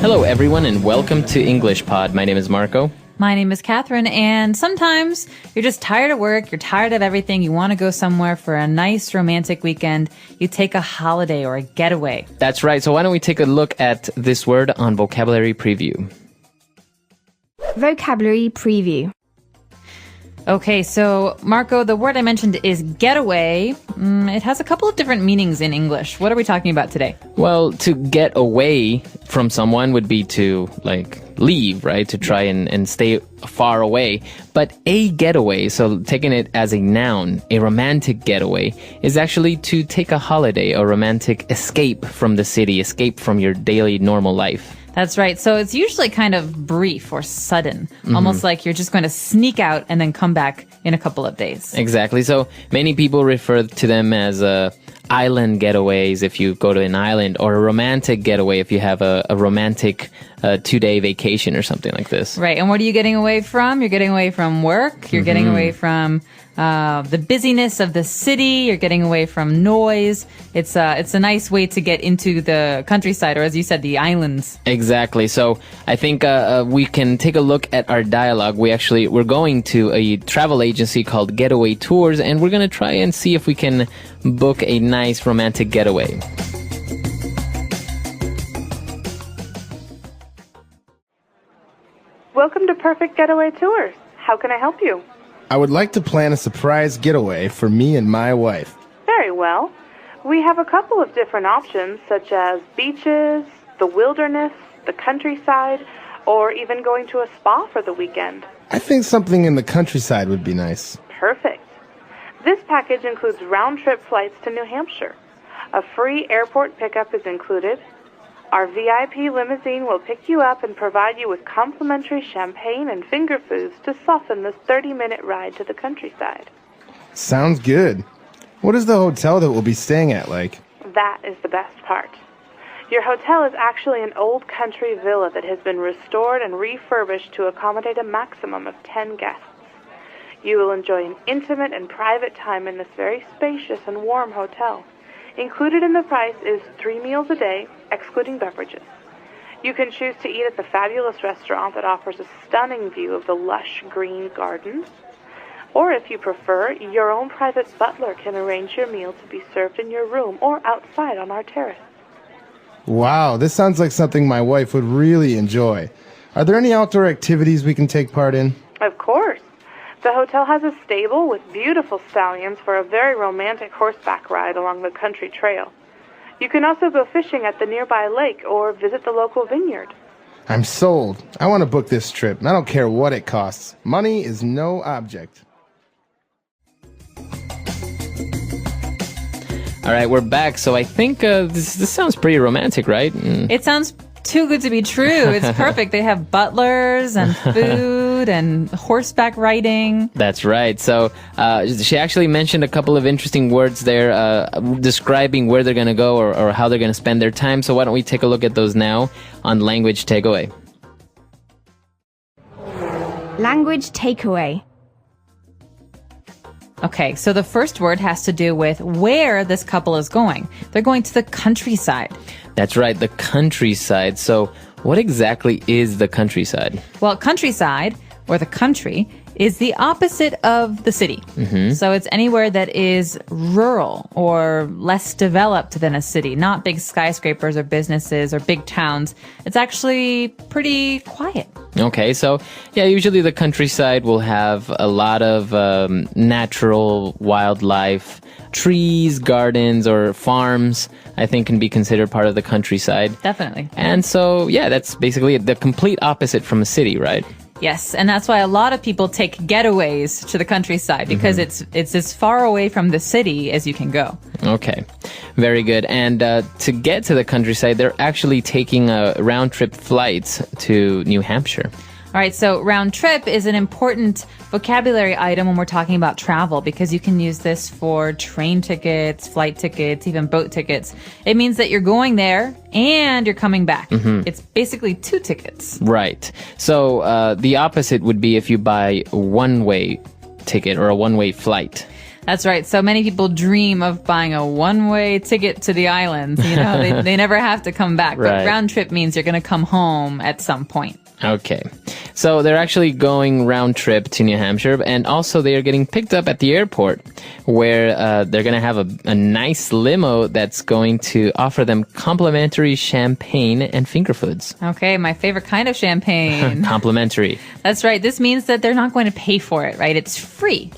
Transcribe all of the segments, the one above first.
Hello, everyone, and welcome to EnglishPod. My name is Marco. My name is Catherine, and sometimes you're just tired of work, you're tired of everything, you want to go somewhere for a nice romantic weekend, you take a holiday or a getaway. That's right, so why don't we take a look at this word on Vocabulary Preview. Vocabulary Preview. Okay, so Marco, the word I mentioned is getaway. It has a couple of different meanings in English. What are we talking about today? Well, to get away from someone would be to, leave, right? To try and stay far away. But a getaway, so taking it as a noun, a romantic getaway, is actually to take a holiday, a romantic escape from the city, escape from your daily normal life. That's right. So it's usually kind of brief or sudden, almost like you're just going to sneak out and then come back in a couple of days. Exactly. So many people refer to them as island getaways if you go to an island, or a romantic getaway if you have a romantic 2-day vacation or something like this. Right. And what are you getting away from? You're getting away from work. You're getting away from the busyness of the city. You're getting away from noise. It's a nice way to get into the countryside, or as you said, the islands. Exactly. So I think we can take a look at our dialogue. We're going to a travel agency called Getaway Tours, and we're going to try and see if we can book a nice romantic getaway. Welcome to Perfect Getaway Tours. How can I help you? I would like to plan a surprise getaway for me and my wife. Very well. We have a couple of different options, such as beaches, the wilderness, the countryside, or even going to a spa for the weekend. I think something in the countryside would be nice. Perfect. This package includes round-trip flights to New Hampshire. A free airport pickup is included. Our VIP limousine will pick you up and provide you with complimentary champagne and finger foods to soften this 30-minute ride to the countryside. Sounds good. What is the hotel that we'll be staying at like? That is the best part. Your hotel is actually an old country villa that has been restored and refurbished to accommodate a maximum of 10 guests. You will enjoy an intimate and private time in this very spacious and warm hotel. Included in the price is 3 meals a day, excluding beverages. You can choose to eat at the fabulous restaurant that offers a stunning view of the lush green gardens. Or if you prefer, your own private butler can arrange your meal to be served in your room or outside on our terrace. Wow, this sounds like something my wife would really enjoy. Are there any outdoor activities we can take part in? Of course. The hotel has a stable with beautiful stallions for a very romantic horseback ride along the country trail. You can also go fishing at the nearby lake or visit the local vineyard. I'm sold. I want to book this trip. I don't care what it costs. Money is no object. All right, we're back. So I think this sounds pretty romantic, right? It sounds too good to be true. It's perfect. They have butlers and food and horseback riding. That's right. So she actually mentioned a couple of interesting words there describing where they're going to go or how they're going to spend their time. So why don't we take a look at those now on Language Takeaway. Language Takeaway. Okay, so the first word has to do with where this couple is going. They're going to the countryside. That's right, the countryside. So what exactly is the countryside? Well, countryside, or the country, is the opposite of the city. So it's anywhere that is rural or less developed than a city, not big skyscrapers or businesses or big towns. It's actually pretty quiet. Okay, so yeah, usually the countryside will have a lot of natural wildlife, trees, gardens, or farms, I think can be considered part of the countryside. Definitely. And so, yeah, that's basically the complete opposite from a city, right? Yes, and that's why a lot of people take getaways to the countryside because it's as far away from the city as you can go. Okay, very good. And to get to the countryside, they're actually taking round-trip flights to New Hampshire. All right, so round trip is an important vocabulary item when we're talking about travel because you can use this for train tickets, flight tickets, even boat tickets. It means that you're going there and you're coming back. It's basically 2 tickets. Right. So the opposite would be if you buy a one-way ticket or a one-way flight. That's right. So many people dream of buying a one-way ticket to the islands. You know, they never have to come back. Right. But round trip means you're going to come home at some point. Okay. So they're actually going round trip to New Hampshire, and also they are getting picked up at the airport where they're going to have a nice limo that's going to offer them complimentary champagne and finger foods. Okay, my favorite kind of champagne. Complimentary. That's right. This means that they're not going to pay for it, right? It's free.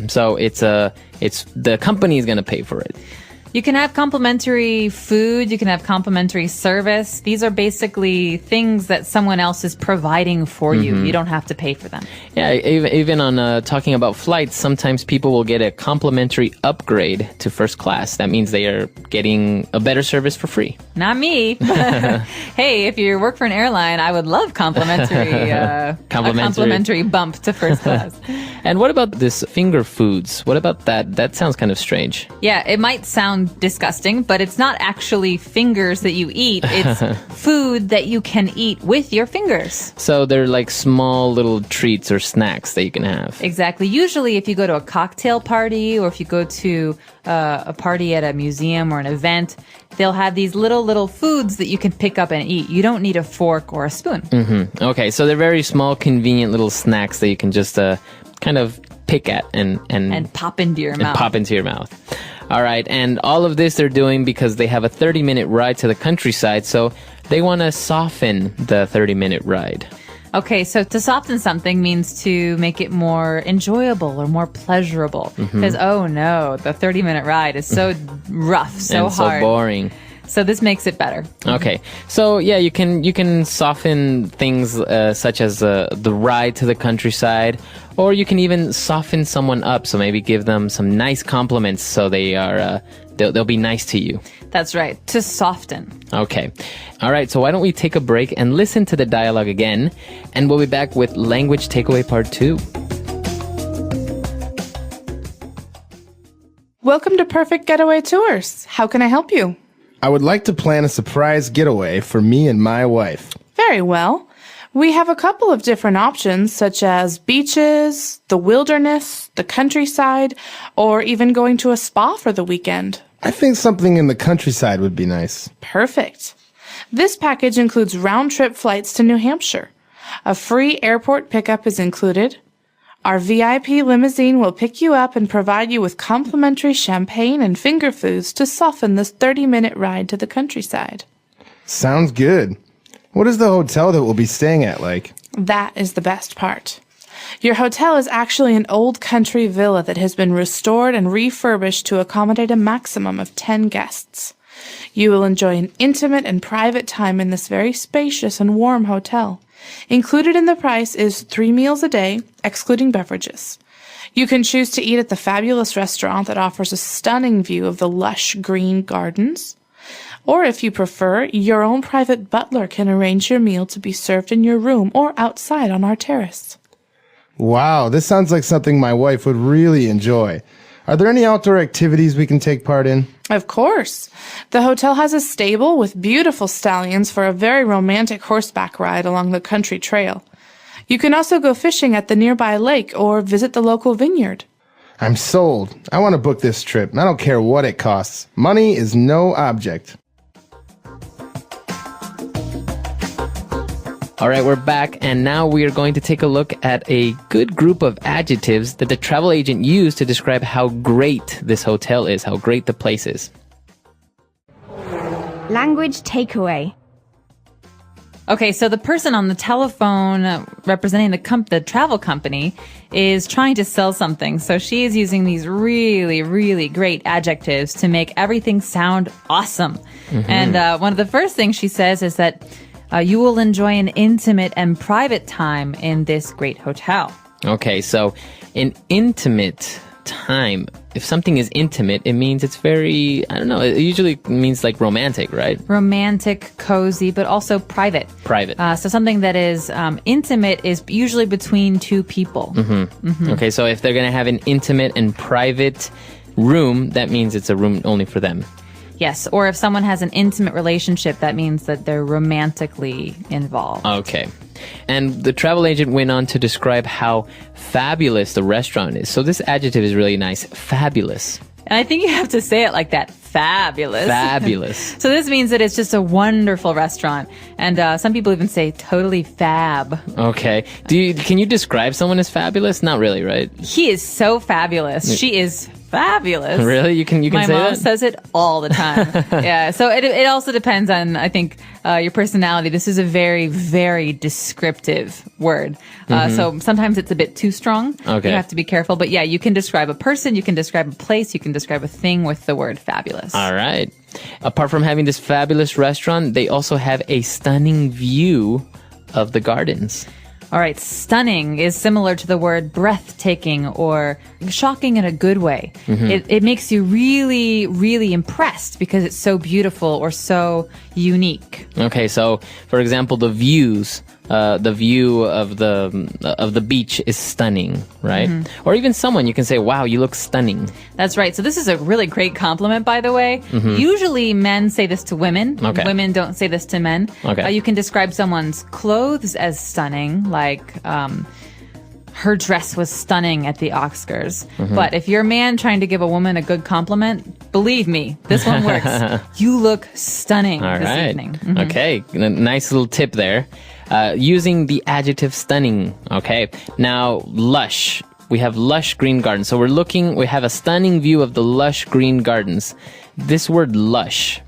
So it's the company is going to pay for it. You can have complimentary food. You can have complimentary service. These are basically things that someone else is providing for you. You don't have to pay for them. Yeah, even on talking about flights, sometimes people will get a complimentary upgrade to first class. That means they are getting a better service for free. Not me. Hey, if you work for an airline, I would love a complimentary bump to first class. And what about this finger foods? What about that? That sounds kind of strange. Yeah, it might sound disgusting, but it's not actually fingers that you eat. It's food that you can eat with your fingers. So they're like small little treats or snacks that you can have. Exactly. Usually if you go to a cocktail party or if you go to a party at a museum or an event, they'll have these little foods that you can pick up and eat. You don't need a fork or a spoon. Okay, so they're very small, convenient little snacks that you can just kind of pick at and pop into your mouth. Pop into your mouth. All right, and all of this they're doing because they have a 30-minute ride to the countryside, so they want to soften the 30-minute ride. Okay, so to soften something means to make it more enjoyable or more pleasurable. Because, oh no, the 30-minute ride is so rough, so and hard. so boring. So this makes it better. Okay, so yeah, you can soften things such as the ride to the countryside, or you can even soften someone up. So maybe give them some nice compliments, so they'll be nice to you. That's right, to soften. Okay, all right. So why don't we take a break and listen to the dialogue again, and we'll be back with language takeaway part 2. Welcome to Perfect Getaway Tours. How can I help you? I would like to plan a surprise getaway for me and my wife. Very well. We have a couple of different options, such as beaches, the wilderness, the countryside, or even going to a spa for the weekend. I think something in the countryside would be nice. Perfect. This package includes round-trip flights to New Hampshire. A free airport pickup is included. Our VIP limousine will pick you up and provide you with complimentary champagne and finger foods to soften this 30-minute ride to the countryside. Sounds good. What is the hotel that we'll be staying at like? That is the best part. Your hotel is actually an old country villa that has been restored and refurbished to accommodate a maximum of 10 guests. You will enjoy an intimate and private time in this very spacious and warm hotel. Included in the price is 3 meals a day, excluding beverages. You can choose to eat at the fabulous restaurant that offers a stunning view of the lush green gardens. Or if you prefer, your own private butler can arrange your meal to be served in your room or outside on our terrace. Wow, this sounds like something my wife would really enjoy. Are there any outdoor activities we can take part in? Of course. The hotel has a stable with beautiful stallions for a very romantic horseback ride along the country trail. You can also go fishing at the nearby lake or visit the local vineyard. I'm sold. I want to book this trip, and I don't care what it costs. Money is no object. All right, we're back, and now we are going to take a look at a good group of adjectives that the travel agent used to describe how great this hotel is, how great the place is. Language takeaway. Okay, so the person on the telephone representing the travel company is trying to sell something. So she is using these really, really great adjectives to make everything sound awesome. And one of the first things she says is that you will enjoy an intimate and private time in this great hotel. Okay, so an intimate time, if something is intimate, it means it's very, I don't know, it usually means like romantic, right? Romantic, cozy, but also private. Private. So something that is intimate is usually between two people. Okay, so if they're going to have an intimate and private room, that means it's a room only for them. Yes, or if someone has an intimate relationship, that means that they're romantically involved. Okay. And the travel agent went on to describe how fabulous the restaurant is. So this adjective is really nice. Fabulous. And I think you have to say it like that. Fabulous. Fabulous. So this means that it's just a wonderful restaurant. And some people even say totally fab. Okay. Can you describe someone as fabulous? Not really, right? He is so fabulous. She is fabulous. Really? You can My say mom that? says it all the time. Yeah. So it also depends on, I think, your personality. This is a very, very descriptive word. So sometimes it's a bit too strong. Okay. You have to be careful. But yeah, you can describe a person, you can describe a place, you can describe a thing with the word fabulous. All right. Apart from having this fabulous restaurant, they also have a stunning view of the gardens. All right, stunning is similar to the word breathtaking or shocking in a good way. It makes you really, really impressed because it's so beautiful or so unique. Okay, so for example, the view of the beach is stunning, right? Or even someone, you can say, wow, you look stunning. That's right. So this is a really great compliment, by the way. Usually men say this to women. Okay. Women don't say this to men. Okay. You can describe someone's clothes as stunning, like her dress was stunning at the Oscars. But if you're a man trying to give a woman a good compliment, believe me, this one works. You look stunning All this right. evening. Okay, nice little tip there. Using the adjective stunning. Okay, now lush. We have lush green gardens. So we have a stunning view of the lush green gardens. This word lush.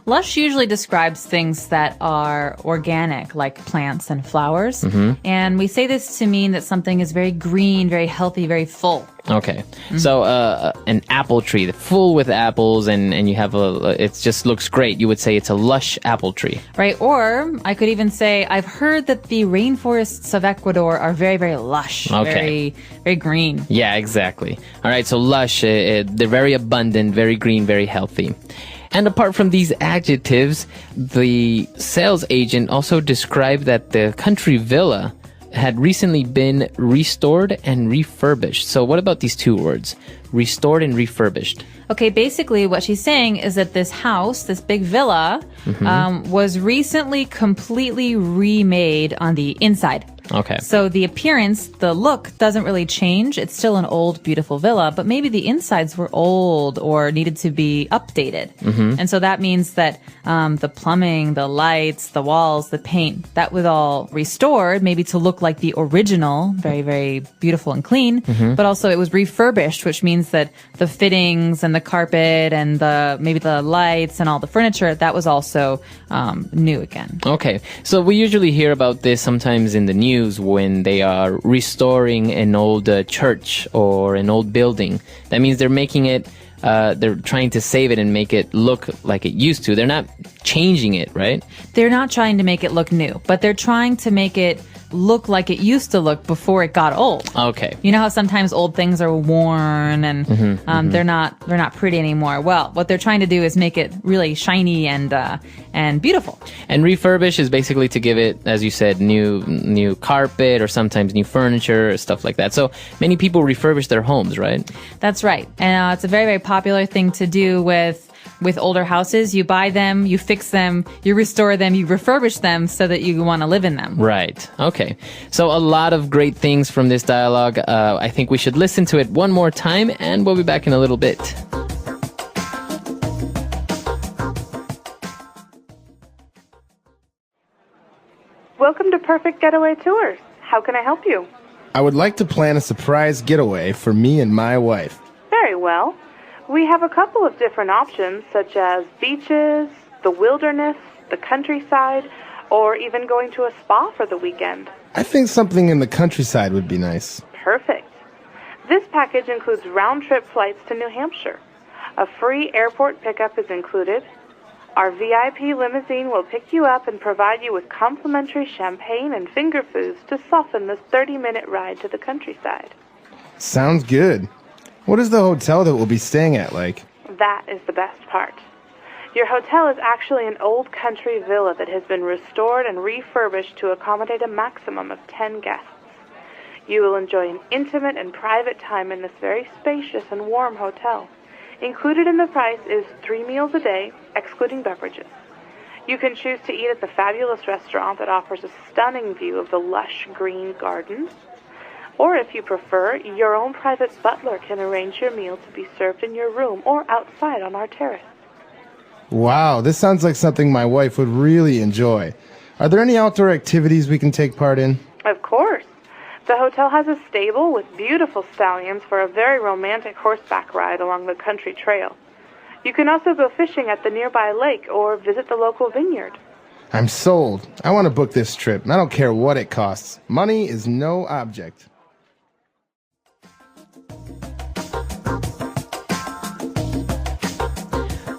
Lush usually describes things that are organic, like plants and flowers. And we say this to mean that something is very green, very healthy, very full. Okay. So an apple tree full with apples and you have it just looks great. You would say it's a lush apple tree. Right. Or I could even say, I've heard that the rainforests of Ecuador are very, very lush. Okay. Very, very green. Yeah, exactly. All right. So lush, they're very abundant, very green, very healthy. And apart from these adjectives, the sales agent also described that the country villa had recently been restored and refurbished. So what about these two words? Restored and refurbished. Okay, basically what she's saying is that this house, this big villa, was recently completely remade on the inside. Okay. So the appearance, the look doesn't really change. It's still an old, beautiful villa, but maybe the insides were old or needed to be updated. And so that means that the plumbing, the lights, the walls, the paint, that was all restored, maybe to look like the original, very, very beautiful and clean. But also it was refurbished, which means that the fittings and the carpet and maybe the lights and all the furniture, that was also new again. Okay. So we usually hear about this sometimes in the news when they are restoring an old church or an old building. That means they're making it, they're trying to save it and make it look like it used to. They're not changing it, right? They're not trying to make it look new, but they're trying to make it look like it used to look before it got old. Okay. You know how sometimes old things are worn and they're not pretty anymore. Well, what they're trying to do is make it really shiny and beautiful. And refurbish is basically to give it, as you said, new carpet or sometimes new furniture or stuff like that. So many people refurbish their homes, right? That's right. And it's a very, very popular thing to do with older houses. You buy them, you fix them, you restore them, you refurbish them so that you want to live in them. Right. Okay. So a lot of great things from this dialogue. I think we should listen to it one more time and we'll be back in a little bit. Welcome to Perfect Getaway Tours. How can I help you? I would like to plan a surprise getaway for me and my wife. Very well. We have a couple of different options, such as beaches, the wilderness, the countryside, or even going to a spa for the weekend. I think something in the countryside would be nice. Perfect. This package includes round-trip flights to New Hampshire. A free airport pickup is included. Our VIP limousine will pick you up and provide you with complimentary champagne and finger foods to soften this 30-minute ride to the countryside. Sounds good. What is the hotel that we'll be staying at like? That is the best part. Your hotel is actually an old country villa that has been restored and refurbished to accommodate a maximum of 10 guests. You will enjoy an intimate and private time in this very spacious and warm hotel. Included in the price is 3 meals a day, excluding beverages. You can choose to eat at the fabulous restaurant that offers a stunning view of the lush green gardens. Or if you prefer, your own private butler can arrange your meal to be served in your room or outside on our terrace. Wow, this sounds like something my wife would really enjoy. Are there any outdoor activities we can take part in? Of course. The hotel has a stable with beautiful stallions for a very romantic horseback ride along the country trail. You can also go fishing at the nearby lake or visit the local vineyard. I'm sold. I want to book this trip, and I don't care what it costs. Money is no object.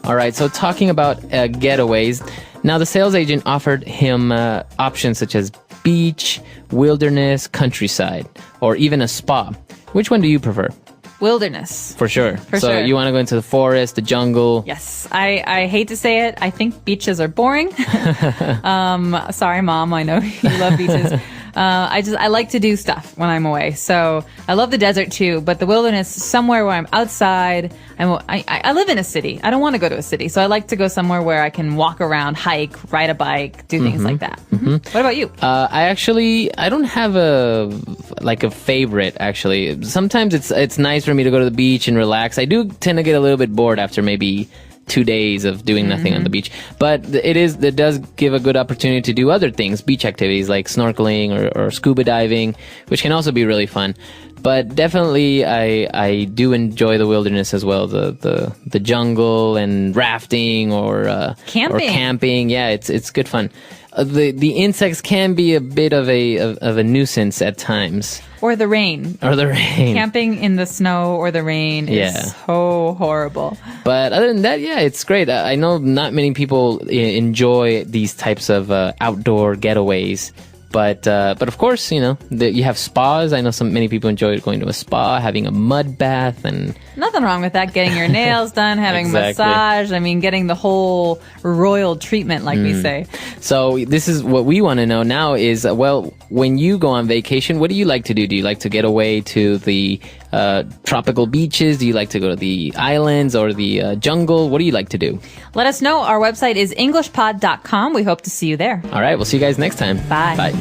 All right, so talking about getaways, now the sales agent offered him options such as beach, wilderness, countryside, or even a spa. Which one do you prefer? Wilderness. For sure. For so sure. you want to go into the forest, the jungle? Yes. I hate to say it. I think beaches are boring. Sorry, Mom. I know you love beaches. I like to do stuff when I'm away. So I love the desert too, but the wilderness, somewhere where I'm outside. I live in a city. I don't want to go to a city. So I like to go somewhere where I can walk around, hike, ride a bike, do things like that. What about you? I don't have a favorite, actually. Sometimes it's nice for me to go to the beach and relax. I do tend to get a little bit bored after maybe 2 days of doing nothing on the beach, but it does give a good opportunity to do other things, beach activities like snorkeling or scuba diving, which can also be really fun. But definitely I do enjoy the wilderness as well, the jungle and rafting or camping. Yeah, it's good fun. The insects can be a bit of a nuisance at times. Or the rain. Camping in the snow or the rain is so horrible. But other than that, yeah, it's great. I know not many people enjoy these types of outdoor getaways. But of course, you have spas. I know many people enjoy going to a spa, having a mud bath, and nothing wrong with that. Getting your nails done, having a massage. I mean, getting the whole royal treatment, like we say. So this is what we want to know now is, when you go on vacation, what do you like to do? Do you like to get away to the tropical beaches? Do you like to go to the islands or the jungle? What do you like to do? Let us know. Our website is EnglishPod.com. We hope to see you there. All right, we'll see you guys next time. Bye. Bye.